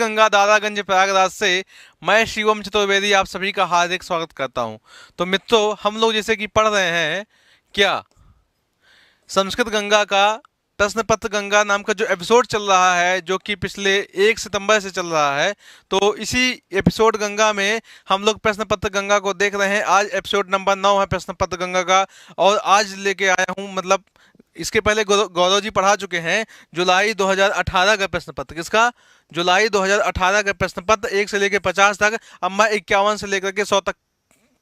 गंगा दारागंज प्रयागराज से मैं शिवम चतुर्वेदी आप सभी का हार्दिक स्वागत करता हूं। तो मित्रों, हम लोग जैसे कि पढ़ रहे हैं क्या संस्कृत गंगा का प्रश्न पत्र गंगा नाम का जो एपिसोड चल रहा है, जो कि पिछले 1 सितंबर से चल रहा है। तो इसी एपिसोड गंगा में हम लोग प्रश्न पत्र गंगा को देख रहे हैं। आज एपिसोड नंबर 9 है प्रश्न पत्र गंगा का, और आज लेके आया हूं, मतलब इसके पहले गौरव जी पढ़ा चुके हैं जुलाई 2018 का प्रश्न पत्र। किसका? जुलाई 2018 का प्रश्न पत्र 1 से लेकर 50 तक। अब मैं 51 से लेकर के 100 तक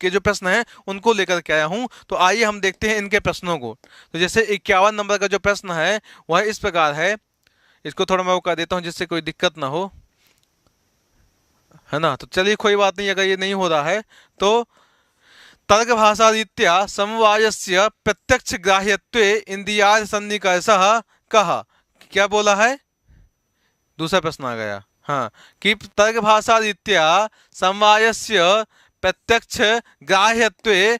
के जो प्रश्न हैं उनको लेकर के आया हूं। तो आइए हम देखते हैं इनके प्रश्नों को। तो जैसे 51 नंबर का जो प्रश्न है वह इस प्रकार है। इसको थोड़ा मैं वो कर देता हूं जिससे कोई दिक्कत ना हो, है ना। तो चलिए, कोई बात नहीं, अगर ये नहीं हो रहा है तो तर्क भाषा रीत्या समवायस्य प्रत्यक्ष ग्राह्यत्वे इंद्रियार्थ सन्निकर्षः कः। क्या बोला है? दूसरा प्रश्न आ गया, हाँ, कि तर्क भाषा रीत्या समवायस्य प्रत्यक्ष ग्राह्यत्वे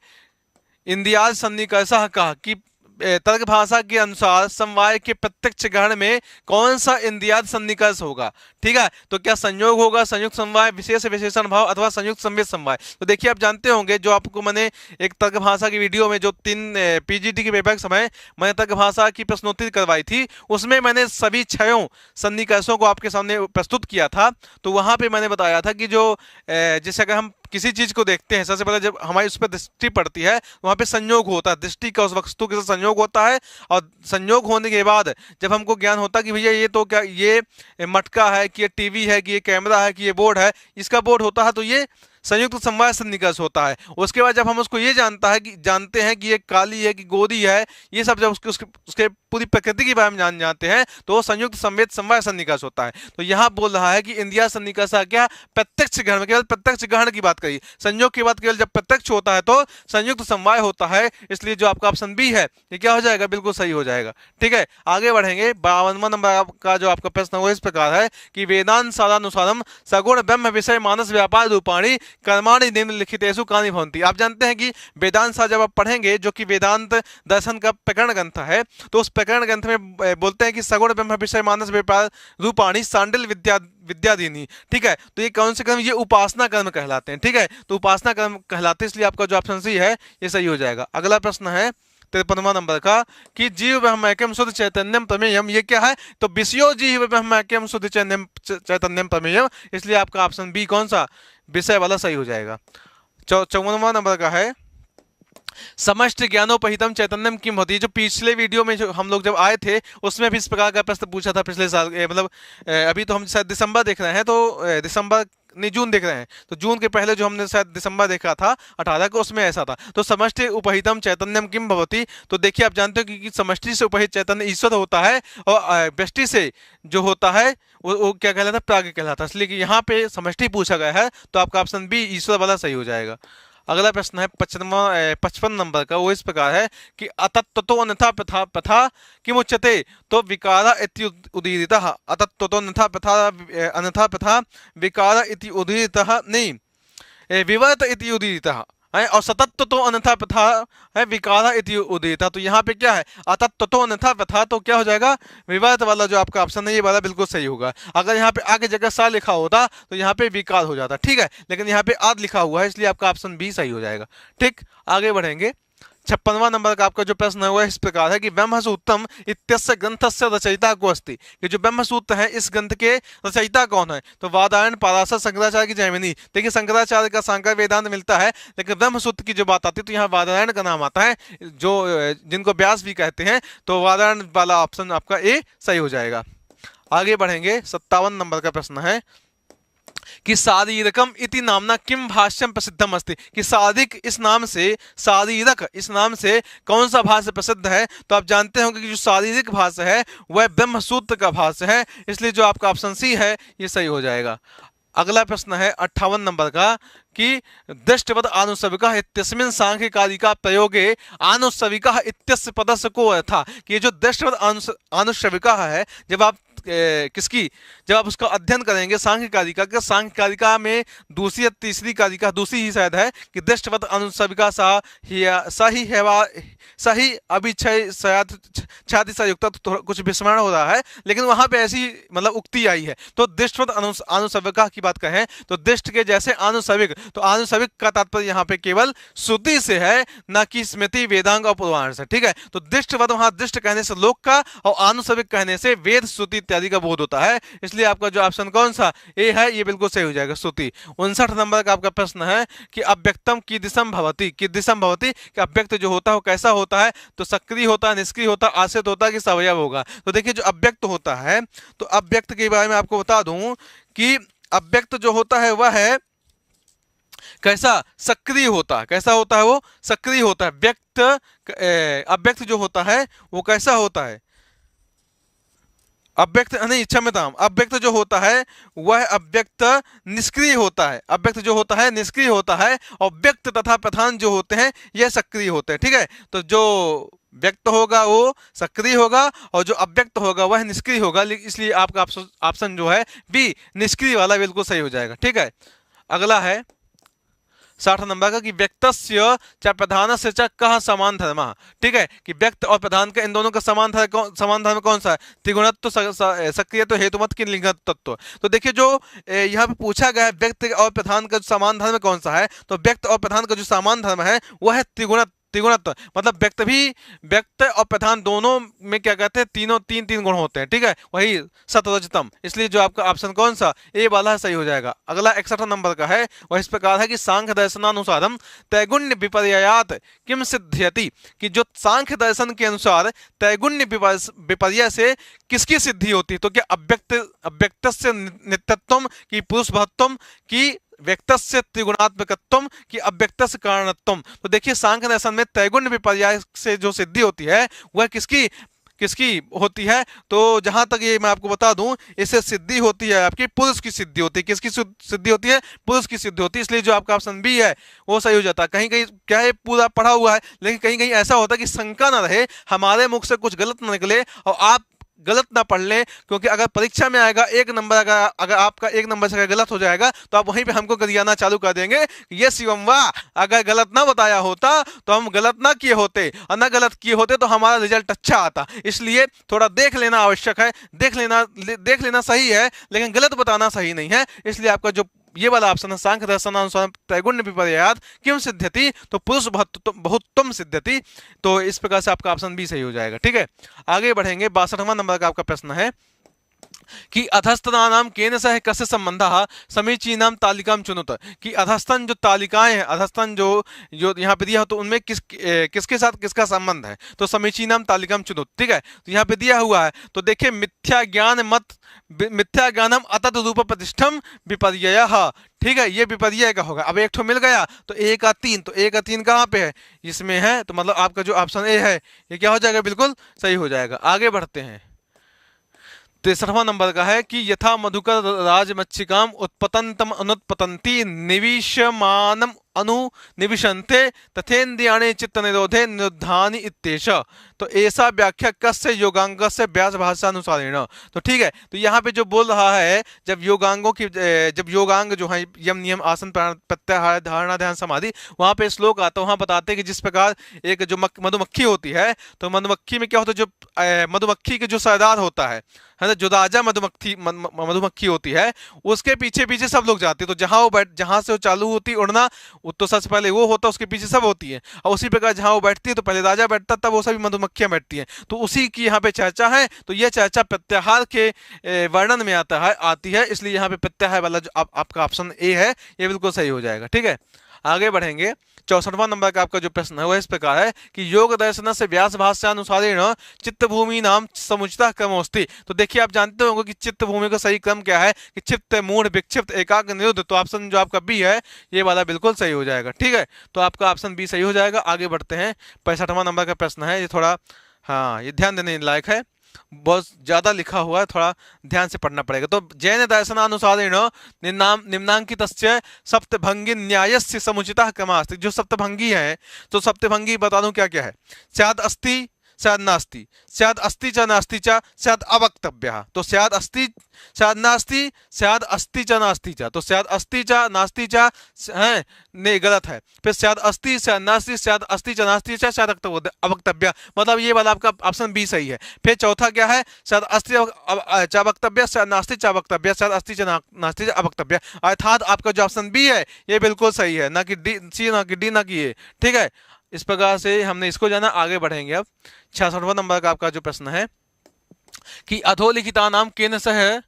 इंद्रियार्थ सन्निकर्षः कः, कि तर्क भाषा के अनुसार समवाय के प्रत्यक्ष ग्रहण में कौन सा इंद्रियार्थ सन्निकर्ष होगा। ठीक है, तो क्या संयोग होगा, संयुक्त समवाय, विशेष विशेषण भाव, अथवा संयुक्त संवेद समवाय। तो देखिए, आप जानते होंगे, जो आपको मैंने एक तर्क भाषा की वीडियो में जो 3 पीजीटी के पेपर के समय मैंने तर्क भाषा की प्रश्नोत्तरी करवाई थी, उसमें मैंने सभी 6 सन्निकर्षों को आपके सामने प्रस्तुत किया था। तो वहां पे मैंने बताया था कि जो जैसे अगर हम किसी चीज को देखते हैं, सबसे पहले जब हमारी उस पर दृष्टि पड़ती है वहां पे संयोग होता है, दृष्टि का उस वस्तु के साथ संयोग होता है। और संयोग होने के बाद जब हमको ज्ञान होता है कि भैया ये तो क्या, ये मटका है, कि ये टीवी है, कि ये कैमरा है, कि ये बोर्ड है, इसका बोर्ड होता है, तो ये संयुक्त समवाय सन्निकर्ष होता है। उसके बाद जब हम उसको ये जानते हैं कि ये काली है कि गोरी है, ये सब जब उसके पूरी प्रकृति के बारे में जानते हैं, तो वो संयुक्त संवेद समवाय सन्निकर्ष होता है। तो यहाँ बोल रहा है कि इंद्रिय सन्निकर्ष क्या? प्रत्यक्ष ग्रहण में, केवल प्रत्यक्ष ग्रहण की बात करी। संयोग की बात केवल जब प्रत्यक्ष होता है तो संयुक्त समवाय होता है। इसलिए जो आपका ऑप्शन बी है ये क्या हो जाएगा? बिल्कुल सही हो जाएगा। ठीक है, आगे बढ़ेंगे। 52वां नंबर का जो आपका प्रश्न है वो इस प्रकार है कि वेदांत सारानुसारम सगुण ब्रह्म विषय मानस व्यापार रूपाणी कर्माणि निम्नलिखितेषु कानि भवन्ति। आप जानते हैं कि वेदांत सा जब आप पढ़ेंगे, जो कि वेदांत दर्शन का प्रकरण ग्रंथ है, तो उस प्रकरण ग्रंथ में बोलते हैं कि सगुण ब्रह्म विषय मानस व्यापार रूपाणी सांडिल विद्यादीनी। ठीक है, तो ये कौन से कर्म? ये उपासना कर्म कहलाते हैं। ठीक है, तो उपासना कर्म कहलाते हैं, इसलिए आपका जो ऑप्शन सी है ये सही हो जाएगा। अगला प्रश्न है 53वां नंबर का कि जीव ब्रह्मैक्यम शुद्ध चैतन्यम प्रमेयम। ये क्या है? तो विषयो जीव ब्रह्मैक्यम शुद्ध चैतन्यम प्रमेयम। इसलिए आपका ऑप्शन बी कौन सा? विषय वाला सही हो जाएगा। 54वां नंबर का है समष्टि ज्ञानोपहितम चैतन्यम किम होती है। जो पिछले वीडियो में जो हम लोग जब आए थे उसमें भी इस प्रकार का प्रश्न पूछा था पिछले साल, मतलब अभी तो हम शायद दिसंबर देख रहे हैं, तो दिसंबर नहीं, जून देख रहे हैं, तो जून के पहले जो हमने शायद दिसंबर देखा था 18 को, उसमें ऐसा था। तो समष्टि उपहितम चैतन्यम किम भवति। तो देखिए, आप जानते हो कि समष्टि से उपहित चैतन्य ईश्वर होता है, और व्यष्टि से जो होता है वो क्या कहलाता है? प्राज्ञ कहलाता है। इसलिए कि यहाँ पे समष्टि पूछा गया है, तो आपका ऑप्शन बी ईश्वर वाला सही हो जाएगा। अगला प्रश्न है 55 नंबर का, वो इस प्रकार है कि अतत्तो अन्यथा प्रथा किम उच्यते। तो विकारा इति उदीरितः। अतत्तो अन्यथा प्रथा विकारा इति उदीरितः नहीं, विवर्त इति उदीरितः है, और सतत्व तो अन्यथा प्रथा है विकारा इति उदीरितः। तो यहाँ पे क्या है? अतत्व तो अन्यथा प्रथा, तो क्या हो जाएगा? विवर्त वाला जो आपका ऑप्शन है ये वाला बिल्कुल सही होगा। अगर यहाँ पे आगे जगह सा लिखा होता तो यहाँ पे विकार हो जाता। ठीक है, लेकिन यहाँ पे आद लिखा हुआ है, इसलिए आपका ऑप्शन बी सही हो जाएगा। ठीक, आगे बढ़ेंगे। 56वां नंबर का आपका जो प्रश्न है वो इस प्रकार है कि ब्रह्मसूत्रम इत्यस्य ग्रंथस्य रचयिता को अस्ति। कि जो ब्रह्मसूत्र है इस ग्रंथ के रचयिता कौन है? तो वादायन पाराशर शंकराचार्य की जैमिनी। देखिए, शंकराचार्य का सांकर वेदांत मिलता है, लेकिन ब्रह्मसूत्र की जो बात आती है तो यहाँ वादायन का नाम आता है, जो जिनको व्यास भी कहते हैं। तो वादायन वाला ऑप्शन आपका ए सही हो जाएगा। आगे बढ़ेंगे। 57 नंबर का प्रश्न है कि शारीरकम इति नामना किम भाष्यम प्रसिद्धम अस्ति। कि शारीरिक इस नाम से, शारीरक इस नाम से कौन सा भाष्य प्रसिद्ध है? तो आप जानते होंगे कि जो शारीरिक भाष्य है वह ब्रह्मसूत्र का भाष्य है, इसलिए जो आपका ऑप्शन सी है ये सही हो जाएगा। अगला प्रश्न है 58 नंबर का कि दृष्टवद आनुसविका इत्यस्मिन् सांख्यकारिका प्रयोगे आनुसविका इत्यस्य पदस्य को था। कि ये जो दृष्टवद आनुसविका है, जब आप किसकी, जब आप उसका अध्ययन करेंगे सांख्य कारिका के, सांख्य कारिका में दूसरी या तीसरी कारिका, दूसरी ही शायद है, कि दृष्टवत अनुसविका सही अभिक्षय छाति संयुक्त, तो कुछ विस्मरण हो रहा है, लेकिन वहां पे ऐसी मतलब उक्ति आई है। तो दृष्टवत अनुसविका की बात कहें तो दृष्ट के जैसे आनुसविक, तो आनुसविक का तात्पर्य यहाँ पे केवल श्रुति से है, ना कि स्मृति वेदांग और पुराण से, ठीक है। तो दृष्टवत वहां दृष्ट कहने से लोक का और आनुसविक कहने से वेद श्रुति इत्यादि का बोध होता है, इसलिए आपका जो ऑप्शन कौन सा ए है ये बिल्कुल सही हो जाएगा, श्रुति। 59 नंबर का आपका प्रश्न है कि अव्यक्तम कीदृशम भवति, कीदृशम भवति, कि अव्यक्त जो होता है वो कैसा होता है, तो सक्रिय होता है, निष्क्रिय होता है, आश्रित होता है कि सवयव होगा। तो देखिए जो अव्यक्त होता है, तो अव्यक्त के बारे में आपको बता दूं कि अव्यक्त जो होता है वह है कैसा, सक्रिय होता है। कैसा होता है वो, सक्रिय होता है। व्यक्त अव्यक्त जो होता है वो कैसा होता है, अव्यक्त नहीं, क्षमता, अव्यक्त जो होता है वह अव्यक्त निष्क्रिय होता है। अव्यक्त जो होता है निष्क्रिय होता है, और व्यक्त तथा प्रधान जो होते हैं यह सक्रिय होते हैं, ठीक है। तो जो व्यक्त होगा वो सक्रिय होगा और जो अव्यक्त होगा वह निष्क्रिय होगा, इसलिए आपका ऑप्शन जो है बी निष्क्रिय वाला बिल्कुल सही हो जाएगा, ठीक है। अगला है 60 नंबर का कि व्यक्तस्य च प्रधानस्य च कः समान धर्म, ठीक है, कि व्यक्त और प्रधान का इन दोनों का समान धर्म कौन सा है, त्रिगुणत्व, सक्रिय तो हेतुमत की लिंगत तत्व। तो देखिए जो यहाँ पे पूछा गया है व्यक्त और प्रधान का समान धर्म कौन सा है, तो व्यक्त और प्रधान का जो समान धर्म है वह है त्रिगुणत्व, मतलब व्यक्त और प्रधान दोनों में क्या कहते हैं, तीनों तीन गुण होते हैं, ठीक है, वही सतरजतम, इसलिए जो आपका ऑप्शन कौन सा ए वाला सही हो जाएगा। अगला 61 नंबर का है, वह इस प्रकार है कि सांख्य दर्शनानुसारम त्रैगुण्य विपर्यायात किम सिद्ध्यति, कि जो सांख्य दर्शन के अनुसार त्रैगुण्य विपर्य से किसकी सिद्धि होती है, तो क्या अव्यक्तस्य नित्यत्वम की पुरुष भवत्वम की व्यक्तस्य त्रिगुणात्मकत्वम की अव्यक्तस्य कारणत्वम। तो देखिए सांख्य दर्शन में त्रैगुण्य विपर्य से जो सिद्धि होती है वह किसकी होती है, तो जहां तक ये मैं आपको बता दूं, इससे सिद्धि होती है आपकी पुरुष की सिद्धि होती है। किसकी सिद्धि होती है, पुरुष की सिद्धि होती है, इसलिए जो आपका ऑप्शन बी है वो सही हो जाता है। कहीं कहीं क्या है, पूरा पढ़ा हुआ है, लेकिन कहीं कहीं ऐसा होता है कि शंका ना रहे, हमारे मुख से कुछ गलत ना निकले और आप गलत ना पढ़ लें, क्योंकि अगर परीक्षा में आएगा एक नंबर, अगर आपका एक नंबर से अगर गलत हो जाएगा तो आप वहीं पे हमको गरियाना चालू कर देंगे, ये शिवम वाह, अगर गलत ना बताया होता तो हम गलत ना किए होते, और ना गलत किए होते तो हमारा रिजल्ट अच्छा आता। इसलिए थोड़ा देख लेना आवश्यक है, देख लेना सही है, लेकिन गलत बताना सही नहीं है। इसलिए आपका जो ये वाला ऑप्शन है सांख्य दर्शनानुसार त्रैगुण्य विपर्यायात किम सिद्ध्यति, तो पुरुष बहुत्तम सिद्ध्यति, तो इस प्रकार से आपका ऑप्शन बी सही हो जाएगा, ठीक है। आगे बढ़ेंगे, 62वां नंबर का आपका प्रश्न है कि अधस्तनानाम केन सह कस्य संबंधः समीचीनाम तालिकाम चुनुत, कि अधस्तन जो तालिकाएं हैं, अधस्तन जो यहाँ पे दिया हो तो उनमें किसके साथ किसका संबंध है, तो समीचीनाम तालिकाम चुनुत, ठीक है। तो यहाँ पे दिया हुआ है, तो देखिए मिथ्या ज्ञानम अतत रूप प्रतिष्ठम विपर्ययः, ठीक है, ये विपर्यय का होगा। अब एक ठो मिल गया तो ए का 3, तो ए का 3 कहाँ पे है, इसमें है, तो मतलब आपका जो ऑप्शन ए है ये क्या हो जाएगा, बिल्कुल सही हो जाएगा। आगे बढ़ते हैं, 63वां नंबर का है कि यथा मधुकर राजमच्छिकाम उत्पतंतम अनुत्पतंती निविशमानम अनुनिविशन्ते तथेन्द्रियाणि चित्त निरोधे निरुद्धानि इत्येष, तो ऐसा व्याख्या कस्य योगांगस्य व्यास भाषानुसारेण। तो ठीक है, तो यहाँ पे जो बोल रहा है, जब योगांग जो है यम नियम आसन प्रत्याहार धारणा ध्यान समाधि, वहाँ पे श्लोक आता है, वहाँ बताते हैं कि जिस प्रकार एक जो मधुमक्खी होती है, तो मधुमक्खी में क्या होता है, जो मधुमक्खी के जो सरदार होता है ना, जो राजा मधुमक्खी होती है, उसके पीछे पीछे सब लोग जाते हैं। तो जहां से वो चालू होती उड़ना, तो सबसे पहले वो होता, उसके पीछे सब होती है, और उसी प्रकार जहां वो बैठती है तो पहले राजा बैठता, तब वो सभी मधुमक्खियां बैठती हैं। तो उसी की यहाँ पे चर्चा है, तो यह चर्चा प्रत्याहार के वर्णन में आती है, इसलिए यहाँ पे प्रत्याहार वाला जो आपका ऑप्शन ए है ये बिल्कुल सही हो जाएगा, ठीक है। आगे बढ़ेंगे, 64वां नंबर का आपका जो प्रश्न है वह इस प्रकार है कि योग दर्शन से व्यास भाष्यानुसारेण चित्त भूमि नाम समुचिता क्रमोस्ति। तो देखिए आप जानते होंगे कि चित्त भूमि का सही क्रम क्या है, कि चित्त मूढ़ विक्षिप्त एकाग्र निरुद्ध, तो ऑप्शन जो आपका बी है ये वाला बिल्कुल सही हो जाएगा, ठीक है। तो आपका ऑप्शन बी सही हो जाएगा। आगे बढ़ते हैं, 65वां नंबर का प्रश्न है, ये थोड़ा हाँ ये ध्यान देने लायक है, बहुत ज्यादा लिखा हुआ है, थोड़ा ध्यान से पढ़ना पड़ेगा। तो जैन दर्शनानुसारेण निम्नांकितस्य सप्तभंगी न्यायस्य समुचितः क्रमः अस्ति। जो सप्तभंगी है, तो सप्तभंगी बता दूं क्या क्या है, स्यात् अस्ति स्यात् नास्ति, स्यात् अस्ति च नास्ति च, स्यात् अवक्तव्यः। तो स्यात् अस्ति स्यात् नास्ति, स्यात् अस्ति च नास्ति च, तो स्यात् अस्ति च नास्ति च है, नहीं गलत है। फिर स्यात् अस्ति स्यात् नास्ति, स्यात् अस्ति च नास्ति च, स्यात् अवक्तव्य, मतलब ये वाला आपका ऑप्शन बी सही है। फिर चौथा क्या है, स्यात् अस्ति च अवक्तव्य, स्यात् नास्ति च अवक्तव्य, स्यात् अस्ति च नास्ति च अवक्तव्य, अर्थात आपका जो ऑप्शन बी है ये बिल्कुल सही है, ना कि डी सी, ना कि डी, ना कि ए। ठीक है, इस प्रकार से हमने इसको जाना। आगे बढ़ेंगे अब 66वां नंबर का आपका जो प्रश्न है कि अधोलिखितानां केन सह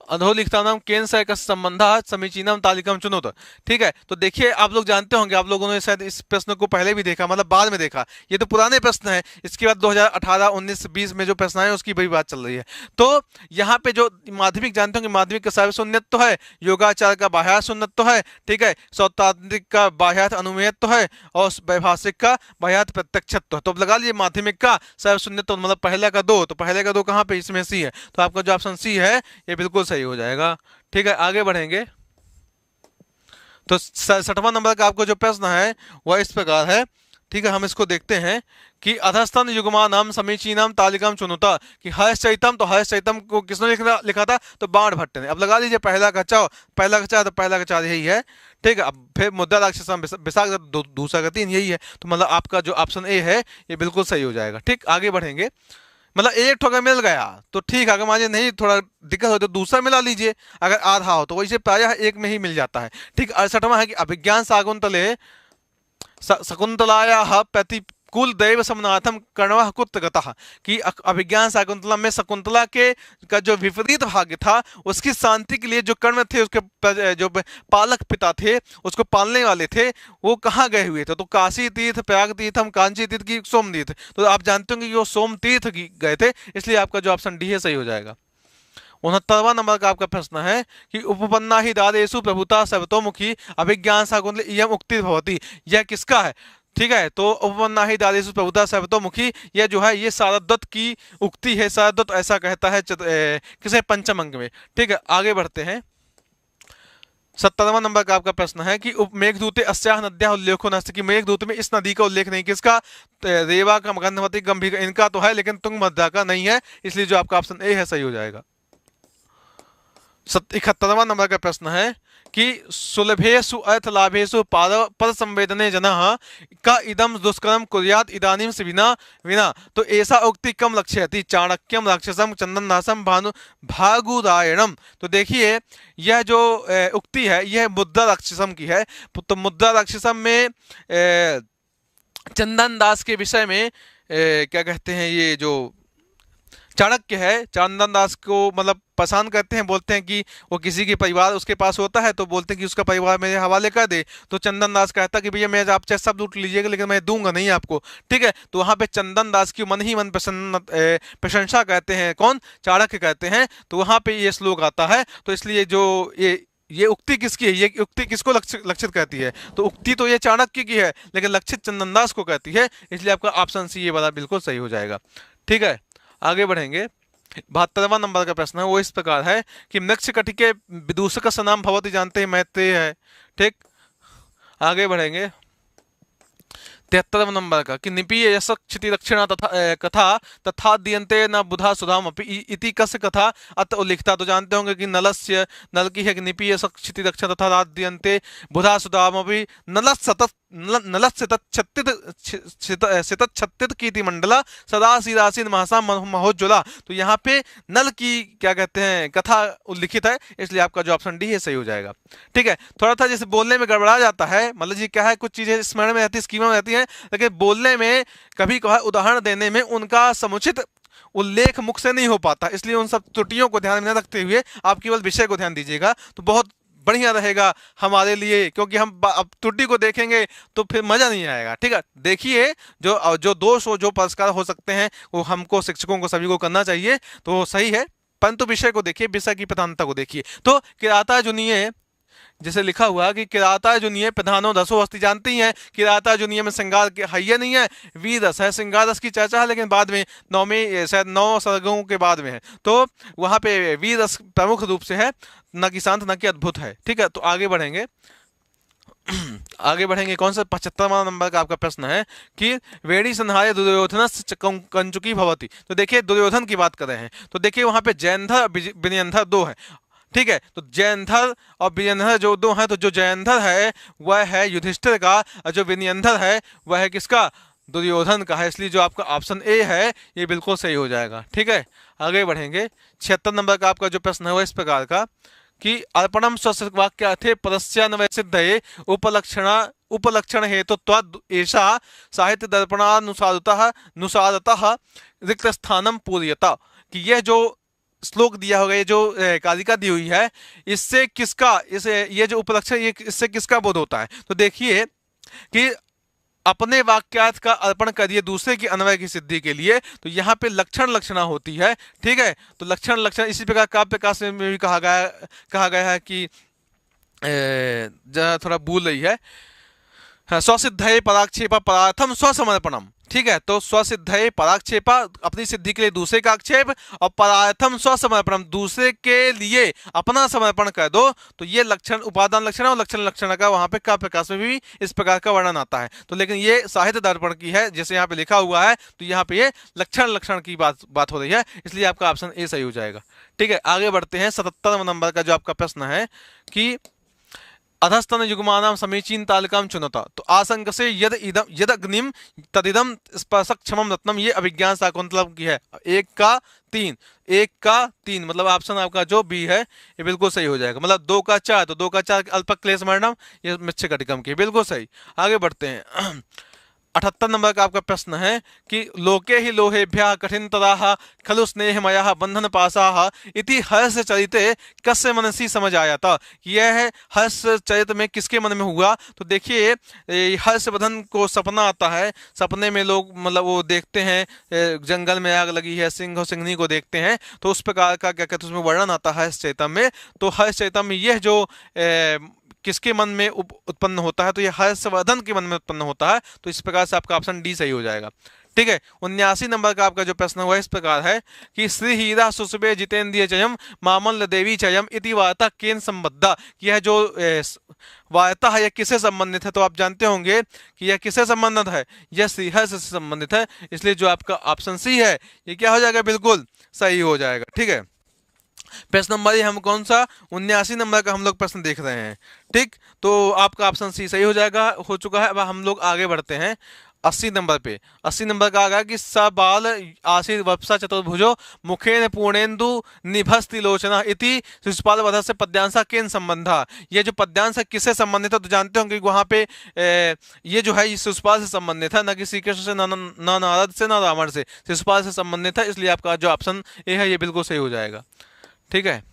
अधोलिखितानां केन सह कस्य संबंधः समीचीनं तालिकां चुनोतु। ठीक है, तो देखिए आप लोग जानते होंगे, आप लोगों ने शायद इस प्रश्न को पहले भी देखा, मतलब बाद में देखा, ये तो पुराने प्रश्न है। इसके बाद 2018, 19, 20 में जो प्रश्न आए उसकी बड़ी बात चल रही है। तो यहाँ पे जो माध्यमिक जानते होंगे, माध्यमिक का सर्व शून्यत्व है, योगाचार का बाह्यार्थ शून्यत्व है, ठीक है, सौतांत्रिक का बाह्यार्थ अनुमेयत्व है, और वैभाषिक का बाह्यार्थ प्रत्यक्षत्व है। तो अब लगा लीजिए माध्यमिक का सर्व शून्यत्व मतलब पहले का दो, तो पहले का दो कहाँ पे, इसमें सी है, तो आपका जो ऑप्शन सी है ये बिल्कुल सही हो जाएगा। ठीक है, आगे बढ़ेंगे। तो 67वां नंबर का आपको जो प्रश्न है वह इस प्रकार है। ठीक है, हम इसको देखते हैं कि अधस्तन युग्मानां समीचीनां तालिकां चुनुता, कि हर्षचैतम, तो हर्षचैतम को किसने लिखा था, तो बाण भट्ट ने। अब लगा लीजिए पहला का चा, पहला का चा, तो पहला का चा यही है। ठीक है, अब फिर मुद्रा राक्षसम विशाख, दूसरा का तीन, यही है। तो मतलब आपका जो ऑप्शन ए है ये बिल्कुल सही हो जाएगा। ठीक, आगे बढ़ेंगे। मतलब एक ठोका मिल गया तो ठीक है, अगर मान नहीं थोड़ा दिक्कत हो तो दूसरा मिला लीजिए, अगर आधा हो तो वैसे प्रायः एक में ही मिल जाता है। ठीक, 68वां है कि अभिज्ञान शाकुंतले शकुंतलायाः प्रतिकूल दैव समनाथम कर्णवः कुत्र गतः, कि अभिज्ञान शाकुंतला में शकुंतला के का जो विपरीत भाग्य था उसकी शांति के लिए जो कर्ण थे, उसके जो पालक पिता थे, उसको पालने वाले थे, वो कहाँ गए हुए थे, तो काशी तीर्थ, प्रयाग तीर्थम, कांची तीर्थ की सोम तीर्थ। तो आप जानते होंगे कि वो सोम तीर्थ गए थे, इसलिए आपका जो ऑप्शन डी है सही हो जाएगा। 69वां नंबर का आपका प्रश्न है कि उपपन्ना ही दादेशु प्रभुता सर्वतोमुखी अभिज्ञान शाकुंतल इयम उक्ति भवति, यह किसका है। ठीक है, तो उपपन्ना ही दादेशु प्रभुता सर्वतोमुखी, यह जो है ये सारदत्त की उक्ति है। सारदत्त ऐसा कहता है किसे, पंचम अंक में। ठीक है, आगे बढ़ते हैं। 70वां नंबर का आपका प्रश्न है कि मेघदूते अस्याह नद्याः उल्लेखो नास्ति, कि मेघदूत में इस नदी का उल्लेख नहीं, किसका, रेवा का, गंधवती, गंभीर, इनका तो है लेकिन तुंगभद्रा का नहीं है, इसलिए जो आपका ऑप्शन ए है सही हो जाएगा। 71वां नंबर का प्रश्न है कि सुलभेषु अर्थ लाभेषु पद संवेदने जनः का इदम दुष्कर्म कुर्यात् इदानीं से विना विना, तो ऐसा उक्ति कम लक्ष्यति चाणक्यम राक्षसम चंदनदासम भागुरायणम। तो देखिए यह जो उक्ति है यह मुद्रा राक्षसम की है। तो मुद्रा राक्षसम में चंदन दास के विषय में क्या कहते हैं, ये जो चाणक्य है चंदन दास को मतलब पसंद करते हैं, बोलते हैं कि वो किसी के परिवार उसके पास होता है तो बोलते हैं कि उसका परिवार मेरे हवाले कर दे। तो चंदन दास कहता है कि भैया मैं आप चाहे सब लूट लीजिएगा लेकिन मैं दूंगा नहीं आपको। ठीक है, तो वहाँ पे चंदन दास की मन ही मन प्रशंसा कहते हैं, कौन, चाणक्य कहते हैं। तो वहाँ पे ये श्लोक आता है। तो इसलिए जो ये उक्ति किसकी है, ये उक्ति किसको लक्षित कहती है, तो उक्ति तो ये चाणक्य की है लेकिन लक्षित चंदन दास को कहती है, इसलिए आपका ऑप्शन सी ये वाला बिल्कुल सही हो जाएगा। ठीक है, आगे बढ़ेंगे। 72वां नंबर का प्रश्न है वो इस प्रकार है कि मृक्ष कटिके विदूषक नाम भवति, जानते हैं मैत्रेय है। ठीक, आगे बढ़ेंगे। 73वां नंबर का कि निपीय यशक क्षिति रक्षणा तथा कथा तथा दियंते न बुधा सुधाम अपि इति कस्य कथा अत उल्लिखिता। तो जानते होंगे कि नलस्य, नल की है कि निपीय यशक क्षिति रक्षण तथा दियंते बुधा सुधाम अपि नलस्यतच्छत्तित कीर्ति मंडला सदा सीरासीन महसा महोज्ज्वला। तो यहाँ पे नल की क्या कहते हैं कथा उल्लिखित है, इसलिए आपका जो ऑप्शन डी है सही हो जाएगा। ठीक है, थोड़ा सा जैसे बोलने में गड़बड़ा जाता है, मतलब जी क्या है कुछ चीजें स्मरण में रहती है, स्कीमा में रहती है, लेकिन बोलने में कभी कभार उदाहरण देने में उनका समुचित उल्लेख मुख से नहीं हो पाता, इसलिए उन सब त्रुटियों को ध्यान में न रखते हुए आप केवल विषय को ध्यान दीजिएगा तो बहुत बढ़िया रहेगा हमारे लिए, क्योंकि हम अब त्रुटि को देखेंगे तो फिर मजा नहीं आएगा। ठीक है, देखिए जो दोष हो, जो पुरस्कार हो सकते हैं वो हमको शिक्षकों को सभी को करना चाहिए, तो सही है, परंतु विषय को देखिए, विषय की प्रधानता को देखिए। तो किराता जुनिये जैसे लिखा हुआ कि किराता जुनिये प्रधानो रसो अस्थि, जानते ही हैं किराता जुनिये में श्रृंगार के हैया नहीं है, वीर रस है, श्रृंगार रस की चर्चा है लेकिन बाद में 9 शायद 9 सर्गों के बाद में है, तो वहाँ पे वीर रस प्रमुख रूप से है, न कि शांत न कि अद्भुत है। ठीक है, तो आगे बढ़ेंगे। आगे बढ़ेंगे। कौन सा 75वां नंबर का आपका प्रश्न है कि वेणी संहारे दुर्योधन कंचुकी भवती। तो देखिए दुर्योधन की बात कर रहे हैं, तो देखिए वहां पे जयंधर विनयंधर दो है, ठीक है। तो जयंधर और विनयंधर जो दो हैं, तो जो जयंधर है वह है युधिष्ठिर का, और जो विनयंधर है वह है किसका, दुर्योधन का है। इसलिए जो आपका ऑप्शन ए है ये बिल्कुल सही हो जाएगा, ठीक है। आगे बढ़ेंगे। 76 नंबर का आपका जो प्रश्न है वह इस प्रकार का कि अर्पणम स्वस्य वाक्यार्थे परस्यान्वय सिद्धये उपलक्षणा उपलक्षण हेतुत्वाद् एषा साहित्य दर्पणानुसारतः नुसारतः रिक्त स्थानम पूर्यता। कि यह जो श्लोक दिया होगा, ये जो कालिका दी हुई है, इससे किसका, इसे ये जो उपलक्षण ये इससे किसका बोध होता है। तो देखिए कि अपने वाक्यार्थ का अर्पण करिए दूसरे की अन्वय की सिद्धि के लिए, तो यहाँ पे लक्षण लक्षणा होती है, ठीक है। तो लक्षण लक्षण इसी प्रकार काव्य प्रकाश में भी कहा गया है कि जरा थोड़ा भूल रही है, हाँ, स्वसिद्धये पराक्षेपा परार्थम स्वसमर्पणम, ठीक है। तो स्वसिद्धये पराक्षेपा अपनी सिद्धि के लिए दूसरे का आक्षेप, और परार्थम स्वसमर्पणम दूसरे के लिए अपना समर्पण कर दो। तो ये लक्षण उपादान लक्षण और लक्षण लक्षण का वहां पे काव्य प्रकाश में भी इस प्रकार का वर्णन आता है। तो लेकिन ये साहित्य दर्पण की है, जैसे यहाँ पे लिखा हुआ है, तो यहाँ पे ये लक्षण लक्षण की बात हो रही है, इसलिए आपका ऑप्शन ए सही हो जाएगा, ठीक है। आगे बढ़ते हैं। 77 नंबर का जो आपका प्रश्न है कि अधस्तन युग्मानां समीचीन तालिकां चुनता। तो आशंक से यद अग्निम तदिदम स्पर्शक क्षमम रत्नम, ये अभिज्ञान शाकुंतलम की है। एक का तीन मतलब ऑप्शन आपका जो बी है ये बिल्कुल सही हो जाएगा। मतलब 2 का 4, तो 2 का 4 अल्पक क्लेश मरणम, ये मिच्छ घटिकम की बिल्कुल सही। आगे बढ़ते हैं। 78 नंबर का आपका प्रश्न है कि लोके ही लोहेभ्यः कठिनतराः खलु स्नेहमयः बंधन पाशाः इति हर्ष चरिते कस्य मनसी समझ आया था। यह है हर्ष चरित में किसके मन में हुआ। तो देखिए हर्षवर्धन को सपना आता है, सपने में लोग मतलब वो देखते हैं जंगल में आग लगी है, सिंह और सिंहनी को देखते हैं, तो उस प्रकार का क्या कहते हैं उसमें वर्णन आता है हर्ष चरितम में। तो हर्ष चरितम में यह जो किसके मन में उत्पन्न होता है, तो यह हर्षवर्धन के मन में उत्पन्न होता है। तो इस प्रकार से आपका ऑप्शन डी सही हो जाएगा, ठीक है। 79 नंबर का आपका जो प्रश्न हुआ इस प्रकार है कि श्री हीरा सुसुबे जितेंद्रिय चयम मामल्ल देवी चयम इति वार्ता केन संबद्धा। यह जो वार्ता है यह किससे संबंधित है। तो आप जानते होंगे कि यह किससे संबंधित है, यह श्रीहर्ष से संबंधित है। इसलिए जो आपका ऑप्शन सी है ये क्या हो जाएगा, बिल्कुल सही हो जाएगा, ठीक है। प्रश्न नंबर हम कौन सा 79 नंबर का हम लोग प्रश्न देख रहे हैं, ठीक। तो आपका ऑप्शन सी सही हो चुका है। अब हम लोग आगे बढ़ते हैं 80 नंबर पे। 80 नंबर का आ गया कि सबाल आशीर वत्सा चतुर्भुजो मुखेन पूर्णेन्दु निभस्ति लोचना इति शिशुपाल वध से पद्यांश केन संबंधा। ये जो पद्यांश किससे संबंधित है, तो जानते होंगे वहां पे ये जो है शिशुपाल से संबंधित है, न कि श्री कृष्ण से, न नारद से, न रावण से, शिशुपाल से संबंधित है। इसलिए आपका जो ऑप्शन ए है ये बिल्कुल सही हो जाएगा, ठीक है।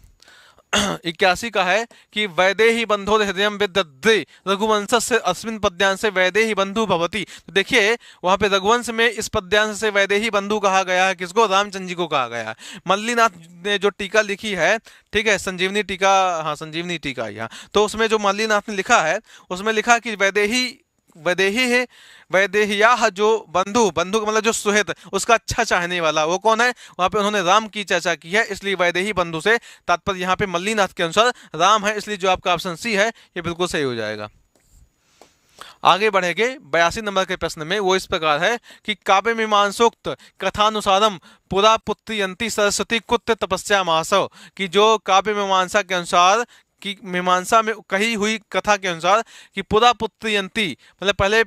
81 का है कि वैदेही बंधो हृदय विदधे रघुवंश से अस्मिन पद्यांश से वैदेही बंधु भवती। तो देखिए वहां पे रघुवंश में इस पद्यांश से वैदेही बंधु कहा गया है, किसको, रामचंद्र जी को कहा गया है। मल्लीनाथ ने जो टीका लिखी है, ठीक है, संजीवनी टीका, हाँ संजीवनी टीका यहाँ, तो उसमें जो मल्लीनाथ ने लिखा है उसमें लिखा कि वैदेही है, वैदेहिया जो बंधु का मतलब जो सुहित उसका अच्छा चाहने वाला वो कौन है, वहां पे उन्होंने राम की चर्चा की है। इसलिए वैदेही बंधु से तात्पर्य यहाँ पे मल्लीनाथ के अनुसार राम है। इसलिए जो आपका ऑप्शन सी है ये बिल्कुल सही हो जाएगा। आगे बढ़ेंगे 82 नंबर के प्रश्न में। वो इस प्रकार है कि काव्य मीमांसोक्त कथानुसारम पुरा पुत्रयंती सरस्वती कुत्र तपस्या मासव। कि जो काव्य मीमांसा के अनुसार कि मीमांसा में कही हुई कथा के अनुसार कि पुरा पुत्रयंती मतलब पहले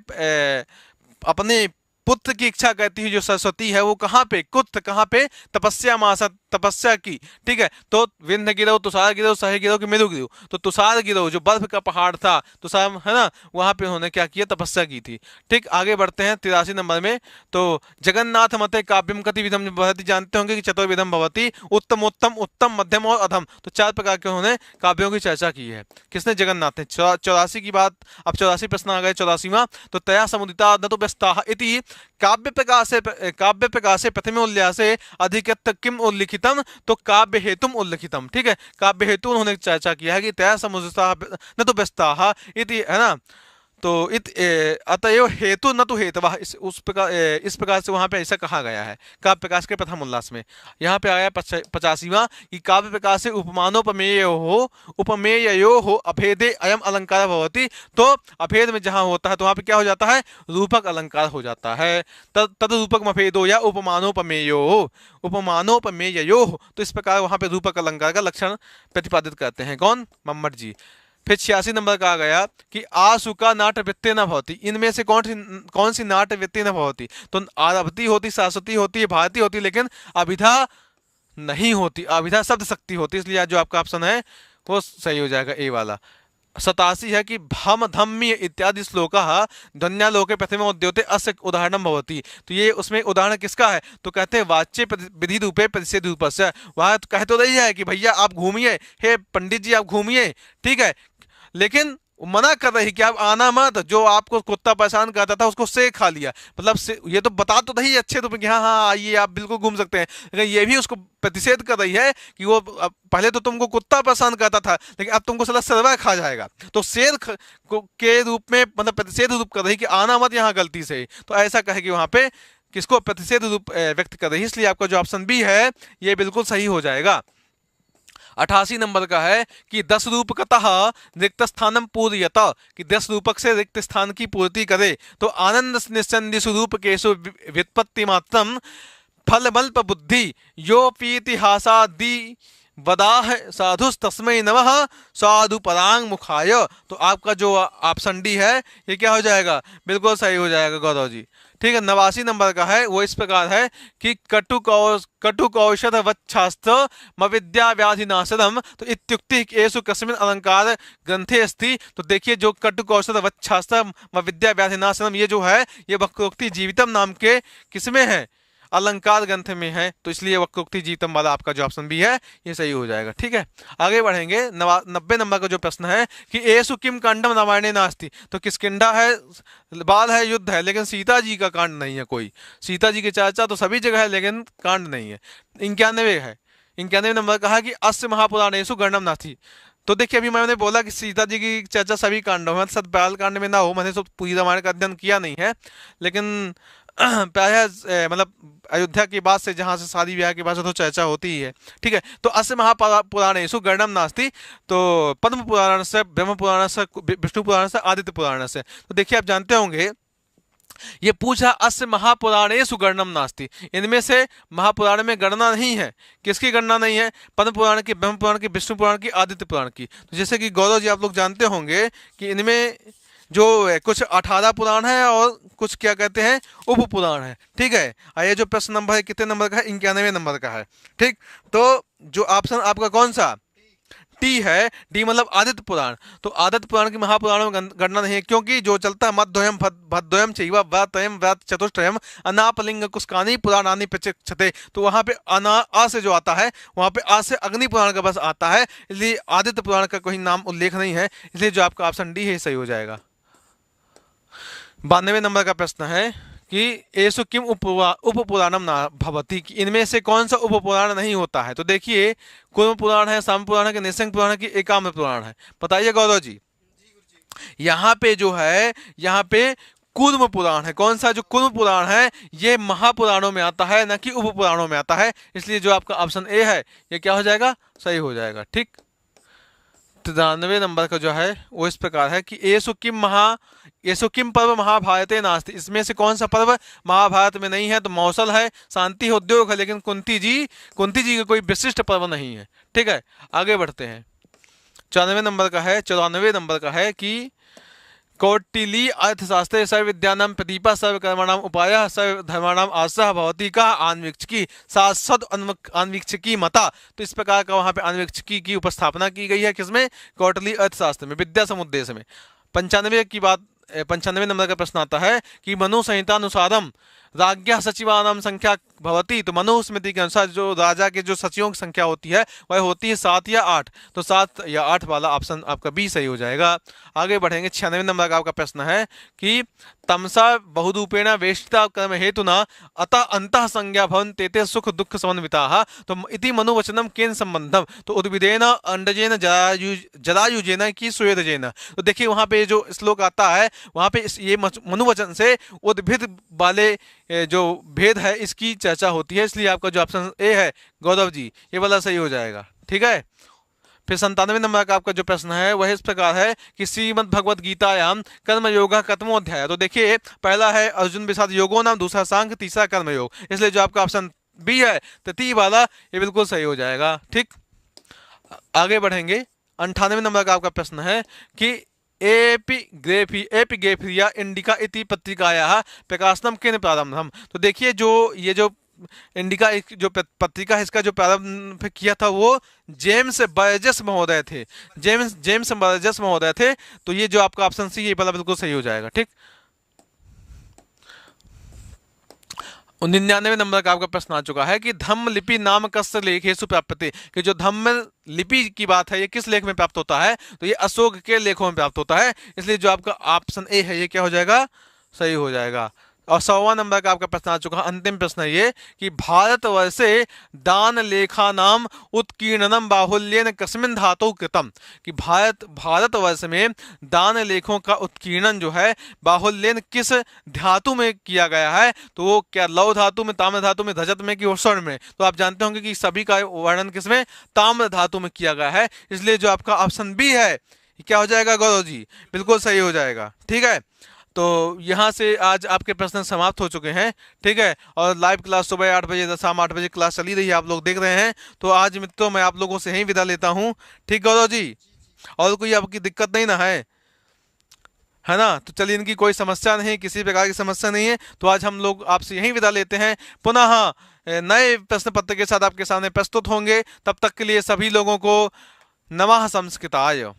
अपने पुत्र की इच्छा करती हुई जो सरस्वती है वो कहाँ पे, कुत्र कहाँ पे, तपस्या मासा तपस्या की, ठीक है। तो विंध्य गिरो, तुषार गिरो, सही गिरो कि मेरु गिरो। तो तुषार गिरो जो बर्फ का पहाड़ था, तुषार है ना, वहां पे उन्होंने क्या किया, तपस्या की थी, ठीक। आगे बढ़ते हैं 83 नंबर में। तो जगन्नाथ मते काव्यम कति विधम भवति, जानते होंगे कि चतुर्विधम भवति, उत्तम उत्तम उत्तम मध्यम और अधम। तो 4 प्रकार के उन्होंने काव्यों की चर्चा की है, किसने, जगन्नाथ ने। 84 की बात, अब 84 प्रश्न आ गए 84वां। तो तया समुदिता न तो व्यस्ता इति काव्य प्रकाशे प्रथम उल्ल्यासे अधिकत किम उल्लिखितम। तो काव्य हेतुम उल्लिखितम, ठीक है। काव्य हेतु उन्होंने चर्चा किया है कि तया समुदिता न तो व्यस्ता इति, है ना। तो अतएव हेतु न तो हेतवः, इस प्रकार से वहां पे ऐसा कहा गया है काव्य प्रकाश के प्रथम उल्लास में। यहाँ पे आया 85वां कि काव्य प्रकाश से उपमेयो हो अभेदे अयम अलंकार भवति। तो अभेद में जहां होता है तो वहां पे क्या हो जाता है, रूपक अलंकार हो जाता है। तद रूपक अभेदो या उपमानोपमेयो, उपमानोपमेयो, तो इस प्रकार वहां पे रूपक अलंकार का लक्षण प्रतिपादित करते हैं कौन, मम्मट जी। फिर 86 नंबर का आ गया कि आसुका नाट वृत्ति न भवती, इनमें से कौन सी नाट वृत्ति न भवती। तो आरभती होती, सरस्वती होती है, भारती होती, लेकिन अभिधा नहीं होती, अभिधा शब्द शक्ति होती, इसलिए जो आपका ऑप्शन है वो सही हो जाएगा ए वाला। 87 है कि भम धम्य इत्यादि श्लोक ध्वन्यालोके प्रथम उद्योते अस्य उदाहरणम भवति। तो ये उसमें उदाहरण किसका है, तो कहते हैं वाच्य विधि रूपे प्रतिषेध रूप से। वह कह तो रही है कि भैया आप घूमिए, हे पंडित जी आप घूमिए, ठीक है, लेकिन मना कर रही कि आप आना मत, जो आपको कुत्ता परेशान करता था उसको से खा लिया, मतलब ये तो बता तो रही अच्छे तो कि हाँ हाँ आइए आप बिल्कुल घूम सकते हैं, लेकिन ये भी उसको प्रतिषेध कर रही है कि वो पहले तो तुमको कुत्ता परेशान करता था लेकिन अब तुमको साला सरवा खा जाएगा। तो शेर के रूप में मतलब प्रतिषेध रूप कर रही कि आना मत यहाँ गलती से, तो ऐसा कहेगी वहां पे किसको, प्रतिषेध रूप व्यक्त कर रही, इसलिए आपका जो ऑप्शन बी है ये बिल्कुल सही हो जाएगा। 88 नंबर का है कि 10 रूपकतः रिक्त स्थानम पूर्यत, कि 10 रूपक से रिक्त स्थान की पूर्ति करे। तो आनंद निस्संदिषु रूपकेषु व्युत्पत्ति मात्रम फलमल्प बुद्धि योपीतिहासादि वदाह साधु तस्मै नमः साधु परांग मुखाय। तो आपका जो ऑप्शन डी है ये क्या हो जाएगा, बिल्कुल सही हो जाएगा गौरव जी, ठीक है। 89 नंबर का है वो इस प्रकार है कि कटुक औषध वच्छास्त्र मविद्या व्याधि नाशनम। तो इत्युक्ति एषु कस्मिन् अलंकार ग्रंथे अस्ति। तो देखिए जो कटुक औषध वच्छास्त्र मविद्या व्याधि नाशनम ये जो है ये वक्रोक्ति जीवितम नाम के किसमें है, अलंकार ग्रंथ में है, तो इसलिए वक्रोक्ति जीवितम वाला आपका जो ऑप्शन भी है ये सही हो जाएगा, ठीक है। आगे बढ़ेंगे 90 नंबर का जो प्रश्न है कि एषु किम कांडम रामायणे नास्ति। तो किसकिंधा है, बाल है, युद्ध है, लेकिन सीता जी का कांड नहीं है कोई। सीता जी की चर्चा तो सभी जगह है लेकिन कांड नहीं है। 91 है, 91 नंबर कहा कि अस्य महापुराणेषु गणम नास्ति। तो देखिए अभी मैंने बोला कि सीता जी की चर्चा सभी कांडों में, सत बाल कांड में ना हो, मैंने तो पूरी रामायण का अध्ययन किया नहीं है, लेकिन प्रायः मतलब अयोध्या के बाद से जहां से शादी ब्याह के बाद से तो चर्चा होती ही है, ठीक है। तो अस्य महापुराणेषु गणम नास्ति, तो पद्म पुराण से, ब्रह्म पुराण से, विष्णु पुराण से, आदित्य पुराण से। तो देखिए आप जानते होंगे ये पूछा अस्य महापुराणेषु गणनम नास्ति, इनमें से महापुराण में गणना नहीं है। किसकी गणना नहीं है, पद्म पुराण की, ब्रह्म पुराण की, विष्णु पुराण की, आदित्य पुराण की। तो जैसे कि गौरव जी आप लोग जानते होंगे कि इनमें जो कुछ 18 पुराण है और कुछ क्या कहते हैं उप पुराण है, ठीक है। ये जो प्रश्न नंबर है कितने नंबर का है, 91 नंबर का है, ठीक। तो जो ऑप्शन आपका कौन सा, टी है, डी मतलब आदित्य पुराण। तो आदित्य पुराण की महापुराणों में गणना नहीं है, क्योंकि जो चलता है मध्योयम भद्वयम चैव व्रतयम व्रत चतुष्टयम अनापलिंग कुस्कानी पुराणानि प्रचक्षते। तो वहां पे अना आ से जो आता है वहां पे आ से अग्नि पुराण का बस आता है, इसलिए आदित्य पुराण का कोई नाम उल्लेख नहीं है, इसलिए जो आपका ऑप्शन डी है सही हो जाएगा। 92 नंबर का प्रश्न है कि एषु किम उप पुराणम ना भवति, कि इनमें से कौन सा उप पुराण नहीं होता है। तो देखिए कूर्म पुराण है, साम पुराण है, कि निसंग पुराण है, कि एकाम्र पुराण है, बताइए गौरव जी। यहाँ पे जो है यहाँ पे कूर्म पुराण है, कौन सा जो कूर्म पुराण है ये महापुराणों में आता है न कि उप पुराणों में आता है, इसलिए जो आपका ऑप्शन ए है ये क्या हो जाएगा, सही हो जाएगा, ठीक। 93 नंबर का जो है वो इस प्रकार है कि एषु किम पर्व महाभारते नास्ति, इसमें से कौन सा पर्व महाभारत में नहीं है। तो मौसल है, शांति उद्योग है, लेकिन कुंती जी का कोई विशिष्ट पर्व नहीं है, ठीक है। आगे बढ़ते हैं 94 नंबर का है कि कौटिली अर्थशास्त्रे सर्व विद्यानां प्रदीपा सर्व कर्मणाम उपायः सर्व धर्माणाम आशा भवति का अन्वीक्षकी शाश्वत अन्वीक्षकी मता। तो इस प्रकार का वहां पे अन्वीक्षकी की उपस्थापना की गई है, किसमें, कौटिली अर्थशास्त्र में, विद्या समुद्देश्य में। 95 नंबर का प्रश्न आता है कि मनु संहितानुसारम राज्ञः सचिवानां संख्या भवति, तो मनुस्मृति के अनुसार जो राजा के जो सचिवों की संख्या होती है वह होती है 7 या 8, तो 7 या 8 वाला ऑप्शन आपका बी सही हो जाएगा। आगे बढ़ेंगे। 96 नंबर का आपका प्रश्न है कि तमसा बहुरूपेण वेष्टिता कर्म हेतुना अतः अंतः संज्ञा भवन तेते सुख दुख समन्विताः, तो इति मनुवचनम केन संबंधम, तो उद्भिदेन अंडजेन जरायुजेन की स्वेदजेन। तो देखिए वहां पे जो श्लोक आता है वहां पे ये मनुवचन से उद्भिद वाले जो भेद है इसकी चर्चा होती है, इसलिए आपका जो ऑप्शन ए है गौरव जी ये वाला सही हो जाएगा। ठीक है। फिर 97 नंबर का आपका जो प्रश्न है वह इस प्रकार है कि श्रीमद् भगवद गीतायाम कर्म योगा कतमो अध्याय, तो देखिए पहला है अर्जुन विषाद योगो नाम, दूसरा सांख्य, तीसरा कर्म योग, इसलिए जो आपका ऑप्शन बी है तृतीय वाला ये बिल्कुल सही हो जाएगा। ठीक। आगे बढ़ेंगे। 98 नंबर का आपका प्रश्न है कि एपिग्रेफिया इंडिका इति पत्रिकायाः प्रकाशनम केन प्रारंभम, तो देखिए जो ये जो इंडिका जो पत्रिका है इसका जो प्रारंभ किया था वो जेम्स बर्जेस महोदय थे, जेम्स बर्जेस महोदय थे, तो ये जो आपका ऑप्शन सी ये वाला बिल्कुल सही हो जाएगा। ठीक। 99 नंबर का आपका प्रश्न आ चुका है कि धम्म लिपि नाम कस्य लेखेषु प्राप्यते, कि जो धम्म लिपि की बात है ये किस लेख में प्राप्त होता है, तो ये अशोक के लेखों में प्राप्त होता है, इसलिए जो आपका ऑप्शन ए है ये क्या हो जाएगा, सही हो जाएगा। और 100वां नंबर का आपका प्रश्न आ चुका है, अंतिम प्रश्न है ये कि भारतवर्षे दान लेखा नाम उत्कीर्णनम बाहुल्येन कस्मिन् धातु कृतम, कि भारतवर्ष में दान लेखों का उत्कीर्णन जो है बाहुल्येन किस धातु में किया गया है, तो वो क्या लौह धातु में, ताम्र धातु में, धजत में कि स्वर्ण में, तो आप जानते होंगे कि सभी का वर्णन किसमें, ताम्र धातु में किया गया है, इसलिए जो आपका ऑप्शन बी है क्या हो जाएगा गौरव जी, बिल्कुल सही हो जाएगा। ठीक है। तो यहाँ से आज आपके प्रश्न समाप्त हो चुके हैं। ठीक है। और लाइव क्लास सुबह 8 बजे शाम 8 बजे क्लास चली रही है, आप लोग देख रहे हैं, तो आज मित्रों मैं आप लोगों से यहीं विदा लेता हूँ। ठीक गौरव जी, और कोई आपकी दिक्कत नहीं ना है ना, तो चलिए इनकी कोई समस्या नहीं, किसी प्रकार की समस्या नहीं है, तो आज हम लोग आपसे यहीं विदा लेते हैं। पुनः नए प्रश्न पत्र के साथ आपके सामने प्रस्तुत होंगे, तब तक के लिए सभी लोगों को नमः संस्कृताय।